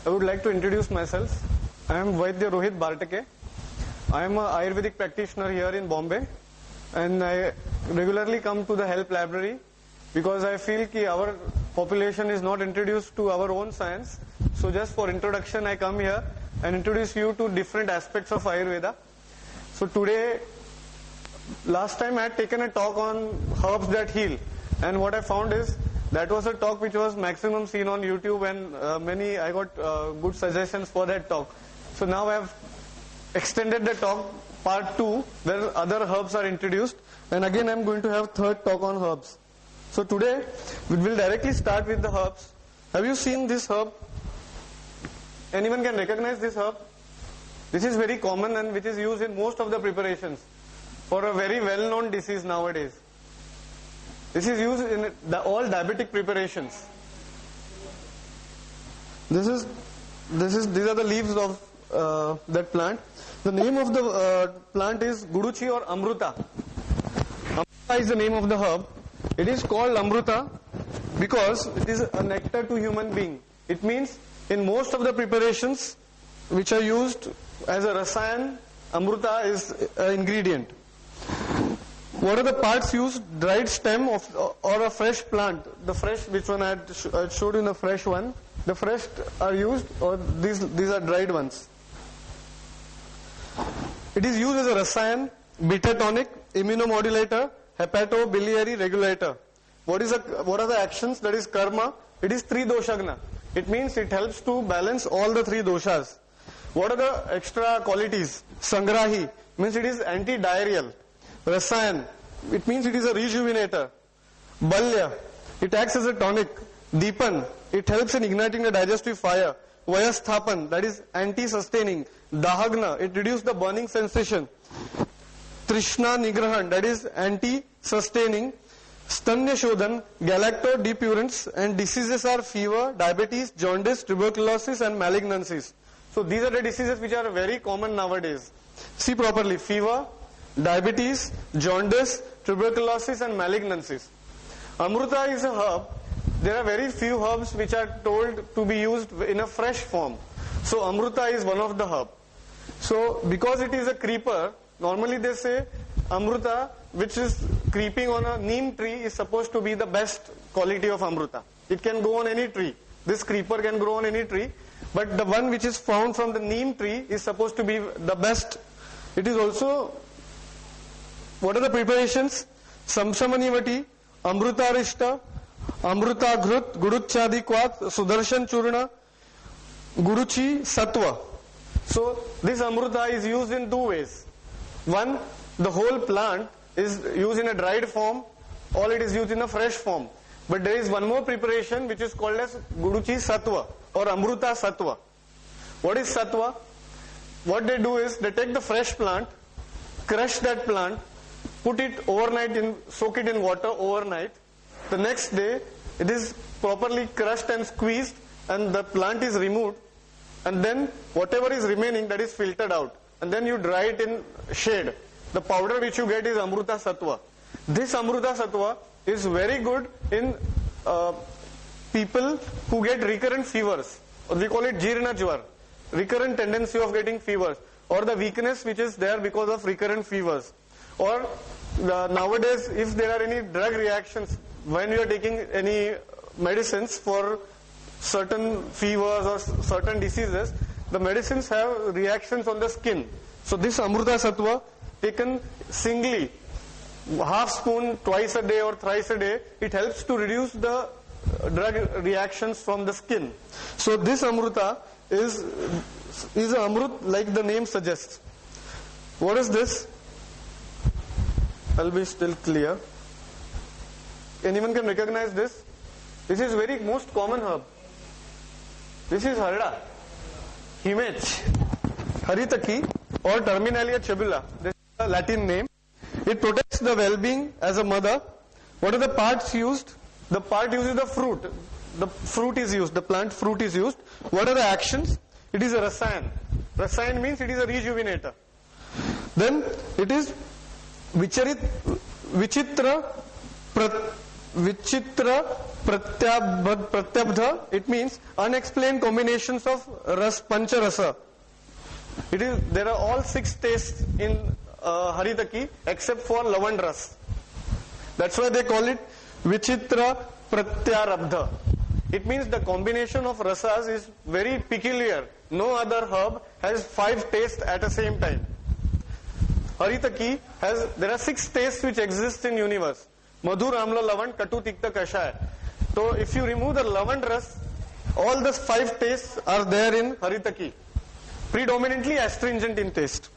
I would like to introduce myself. I am Vaidya Rohit Bartake. I am an Ayurvedic practitioner here in Bombay, and I regularly come to the Help Library because I feel that our population is not introduced to our own science. So just for introduction, I come here and introduce you to different aspects of Ayurveda. So today, last time I had taken a talk on herbs that heal, and what I found is that was a talk which was maximum seen on YouTube, and I got good suggestions for that talk. So now I have extended the talk part 2 where other herbs are introduced, and again I am going to have third talk on herbs. So today we will directly start with the herbs. Have you seen this herb? Anyone can recognize this herb? This is very common and which is used in most of the preparations for a very well-known disease nowadays. This is used in all diabetic preparations. These are the leaves of that plant. The name of the plant is Guduchi or Amruta. Amruta is the name of the herb. It is called Amruta because it is a nectar to human being. It means in most of the preparations which are used as a rasayan, Amruta is an ingredient. What are the parts used? Dried stem or a fresh plant. The fresh, which one I had showed you in the fresh one. The fresh are used, or these are dried ones. It is used as a rasayan, beta tonic, immunomodulator, hepatobiliary regulator. What are the actions? That is karma. It is tridoshagna. It means it helps to balance all the three doshas. What are the extra qualities? Sangrahi means it is anti-diarrheal. Rasayan, it means it is a rejuvenator. Balya, it acts as a tonic. Deepan, it helps in igniting the digestive fire. Vayasthapan, that is anti-sustaining. Dahagna, it reduces the burning sensation. Trishna Nigrahan, that is anti-sustaining. Stanya Shodhan, galactodepurants, and diseases are fever, diabetes, jaundice, tuberculosis and malignancies. So these are the diseases which are very common nowadays. See properly, fever, diabetes, jaundice, tuberculosis and malignancies. Amruta is a herb. There are very few herbs which are told to be used in a fresh form. So Amruta is one of the herb. So because it is a creeper, normally they say Amruta which is creeping on a neem tree is supposed to be the best quality of Amruta. It can go on any tree. This creeper can grow on any tree, but the one which is found from the neem tree is supposed to be the best. It is also, what are the preparations? Samsamanivati, Amrutarishta, Amruta Ghrut, Guduchadi Kwat, Sudarshan Churna, Guduchi Sattva. So this Amruta is used in two ways. One, the whole plant is used in a dried form, or it is used in a fresh form. But there is one more preparation which is called as Guduchi Sattva or Amruta Sattva. What is Sattva? What they do is they take the fresh plant, crush that plant, put it overnight soak it in water overnight. The next day it is properly crushed and squeezed and the plant is removed, and then whatever is remaining, that is filtered out, and then you dry it in shade. The powder which you get is Amruta Sattva. This Amruta Sattva is very good in people who get recurrent fevers, or we call it Jirna Jwar, recurrent tendency of getting fevers, or the weakness which is there because of recurrent fevers. Or nowadays, if there are any drug reactions when you are taking any medicines for certain fevers or certain diseases, the medicines have reactions on the skin. So this Amruta Sattva taken singly, half spoon twice a day or thrice a day, it helps to reduce the drug reactions from the skin. So this Amruta is a Amrut like the name suggests. What is this? I'll be still clear. Anyone can recognize this? This is very most common herb. This is Harda, Himech, Haritaki or Terminalia cebula. This is the Latin name. It protects the well-being as a mother. What are the parts used? The part used is the fruit. The fruit is used, the plant fruit is used. What are the actions? It is a rasayan. Rasayan means it is a rejuvenator. Then it is Vichitra pratyabdha, it means unexplained combinations of ras, pancha rasa. There are all 6 tastes in Haritaki except for Lavand ras. That's why they call it Vichitra Pratyarabdha. It means the combination of rasas is very peculiar. No other herb has 5 tastes at the same time. Haritaki there are 6 tastes which exist in universe. Madhur, Amla, Lavand, Katu, Tikta, Kashaya. So if you remove the Lavand ras, all the 5 tastes are there in Haritaki. Predominantly astringent in taste.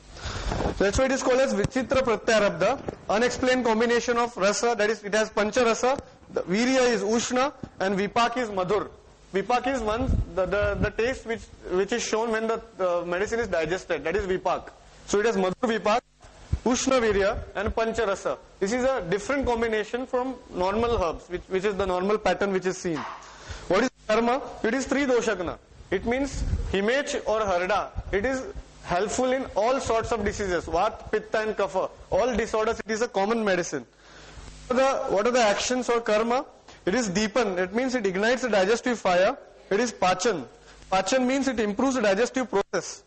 That's why it is called as Vichitra Pratyarabdha, unexplained combination of rasa, that is, it has pancha rasa, the virya is ushna, and vipak is madhur. Vipak is the taste which is shown when the medicine is digested, that is vipak. So it has madhur vipak, ushna virya, and pancha rasa. This is a different combination from normal herbs, which is the normal pattern which is seen. What is karma? It is 3 doshagna. It means himech or harda. It is helpful in all sorts of diseases, vat, pitta and kapha. All disorders, it is a common medicine. What are the actions or karma? It is deepan. It means it ignites the digestive fire. It is pachan. Pachan means it improves the digestive process.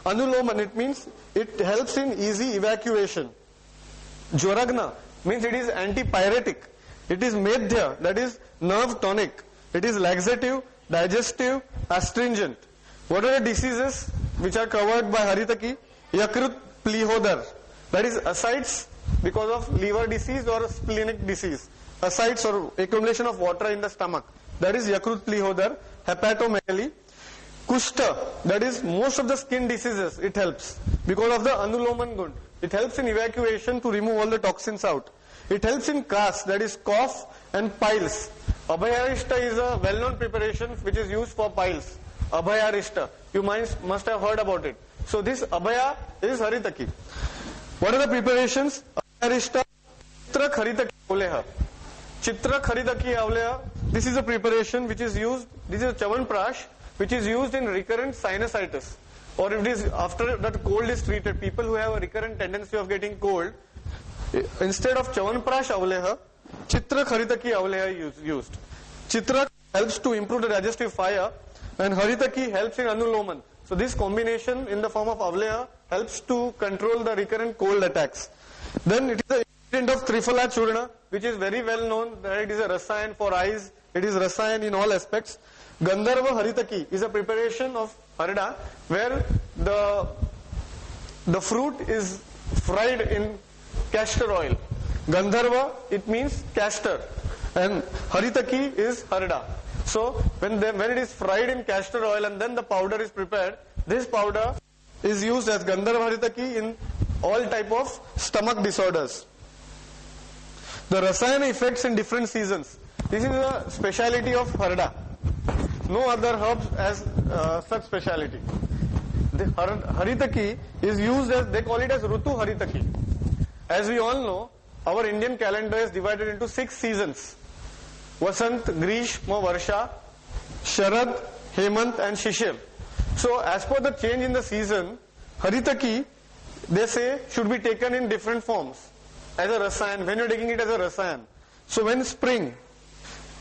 Anuloman, it means it helps in easy evacuation. Jwaragna means it is antipyretic. It is medhya, that is nerve tonic. It is laxative, digestive, astringent. What are the diseases which are covered by Haritaki? Yakrut plihodar, that is ascites because of liver disease or splenic disease. Ascites or accumulation of water in the stomach, that is Yakrut plihodar. Hepatomegaly. Kushta, that is most of the skin diseases, it helps because of the anuloman gund. It helps in evacuation to remove all the toxins out. It helps in kas, that is cough and piles. Abhayarishta is a well-known preparation which is used for piles. Abhayarishta, you must have heard about it. So this Abhaya is Haritaki. What are the preparations? Abhayarishta, Chitrak Haritaki Avleha. Chitrak Haritaki Avleha, this is a preparation which is used, this is a Chavanprash, which is used in recurrent sinusitis, or if it is after that cold is treated, people who have a recurrent tendency of getting cold, instead of Chavanprash Avleha, Chitrak Haritaki Avleha is used. Chitrak helps to improve the digestive fire, and Haritaki helps in anuloman. So this combination in the form of Avleha helps to control the recurrent cold attacks. Then it is the ingredient of Triphala Churna, which is very well known that it is a rasayan for eyes, it is rasayan in all aspects. Gandharva Haritaki is a preparation of harda where the fruit is fried in castor oil. Gandharva, it means castor, and Haritaki is harda. So when it is fried in castor oil and then the powder is prepared, this powder is used as Gandharva Haritaki in all type of stomach disorders. The rasayana effects in different seasons. This is a speciality of harda. No other herbs has such speciality. The Haritaki is used as, they call it as Rutu Haritaki. As we all know, our Indian calendar is divided into 6 seasons. Vasant, Grishma, Varsha, Sharad, Hemant and Shishir. So as per the change in the season, Haritaki, they say, should be taken in different forms. As a rasayan, when you are taking it as a rasayan. So when spring,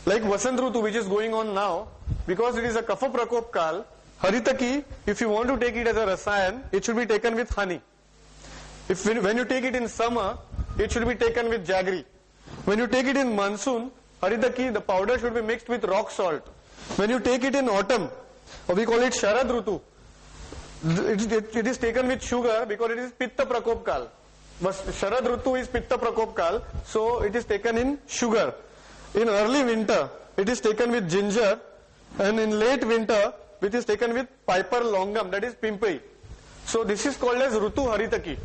like Vasant Rutu which is going on now, because it is a Kapha Prakop Kal, Haritaki, if you want to take it as a rasayan, it should be taken with honey. When you take it in summer, it should be taken with jaggery. When you take it in monsoon, Haritaki, the powder should be mixed with rock salt. When you take it in autumn, or we call it Sharad Rutu, it is taken with sugar because it is Pitta Prakop Kal. But Sharad Rutu is Pitta Prakop Kal, so it is taken in sugar. In early winter, it is taken with ginger, and in late winter, it is taken with Piper longum, that is Pimpai. So this is called as Rutu Haritaki.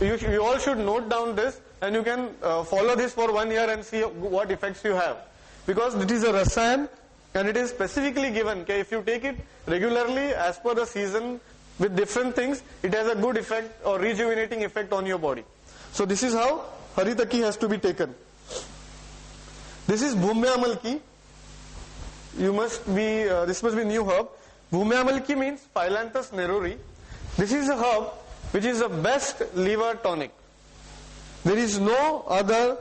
You all should note down this, and you can follow this for 1 year and see what effects you have. Because it is a rasayan, and it is specifically given, okay, if you take it regularly as per the season with different things, it has a good effect or rejuvenating effect on your body. So this is how Haritaki has to be taken. This is Bhumyamalki. This must be new herb. Bhumyamalki means Phyllanthus neruri. This is a herb which is the best liver tonic. There is no other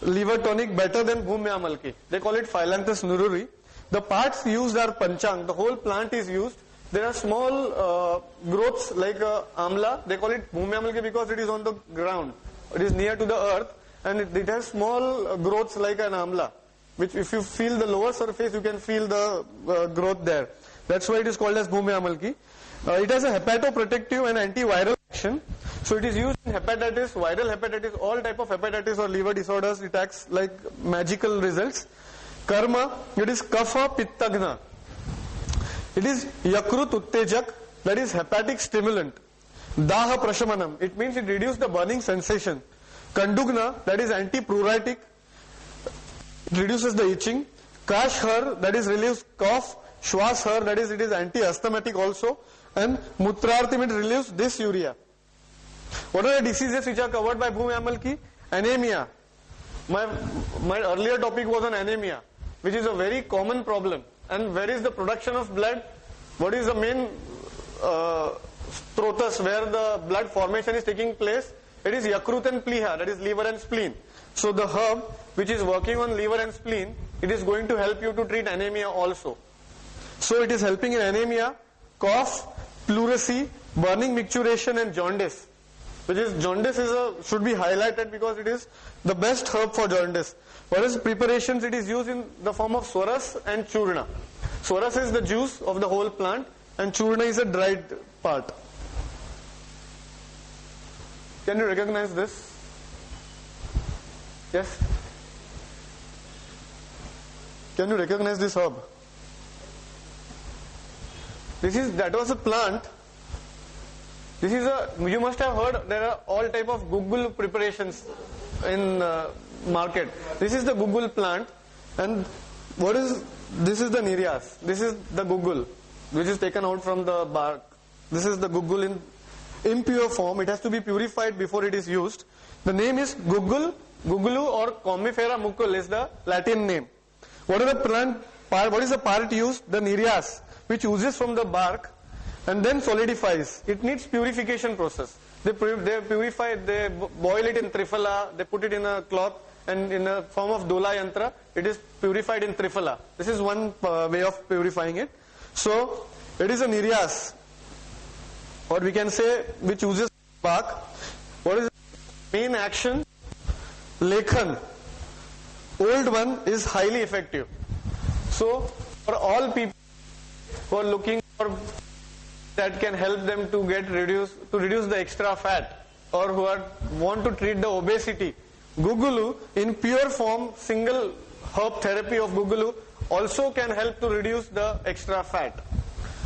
liver tonic better than Bhumya Amalki. They call it Phyllanthus nururi. The parts used are panchang. The whole plant is used. There are small growths like amla. They call it Bhumya Amalki because it is on the ground. It is near to the earth, and it has small growths like an amla, which if you feel the lower surface, you can feel the growth there. That's why it is called as Bhumya Amalki. It has a hepatoprotective and antiviral action. So it is used in hepatitis, viral hepatitis, all type of hepatitis or liver disorders. It acts like magical results. Karma, it is Kapha Pittagna. It is Yakrut Uttejak, that is hepatic stimulant. Daha Prashamanam, it means it reduces the burning sensation. Kandugna, that is antipruritic, it reduces the itching. Kashhar, that is relieves cough. Shwashhar, that is it is anti-asthmatic also. And Mutrartim, it relieves dysuria. What are the diseases which are covered by Bhumya Amalki? Anemia. My earlier topic was on anemia, which is a very common problem. And where is the production of blood? What is the main strotus where the blood formation is taking place? It is Yakrut and Pliha, that is liver and spleen. So the herb which is working on liver and spleen, it is going to help you to treat anemia also. So it is helping in anemia, cough, pleurisy, burning micturition and jaundice. Which is jaundice should be highlighted because it is the best herb for jaundice. Whereas preparations, it is used in the form of swaras and churna. Swaras is the juice of the whole plant and churna is a dried part. Can you recognize this? Yes? Can you recognize this herb? That was a plant. You must have heard there are all type of Google preparations in market. This is the Google plant, and this is the Nereas. This is the Google, which is taken out from the bark. This is the Google in impure form. It has to be purified before it is used. The name is Gugulu or Comifera mucul is the Latin name. What is the part used? The Nereas, which oozes from the bark and then solidifies. It needs purification process. They purify, they boil it in Triphala, they put it in a cloth, and in a form of Dola Yantra, it is purified in Triphala. This is one way of purifying it. So, it is a Nereas, or we can say which uses bark. What is the main action? Lekhan. Old one is highly effective. So, for all people who are looking for that can help them to reduce the extra fat, or who want to treat the obesity, Gugulu in pure form, single herb therapy of Gugulu also can help to reduce the extra fat.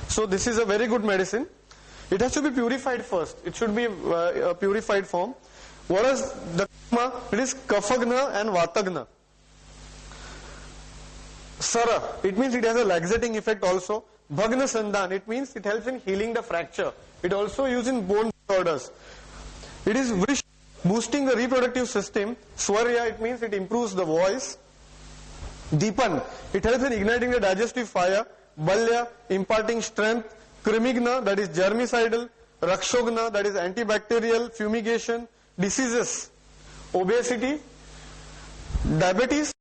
So this is a very good medicine. It has to be purified first. It should be a purified form. Whereas the Karma, it is Kafagna and Vatagna. Sara, it means it has a laxating effect also. Bhagna Sandan, it means it helps in healing the fracture. It also used in bone disorders. It is Vrish, boosting the reproductive system. Swarya, it means it improves the voice. Deepan, it helps in igniting the digestive fire. Balya, imparting strength. Krimigna, that is germicidal. Rakshogna, that is antibacterial, fumigation. Diseases, obesity, diabetes,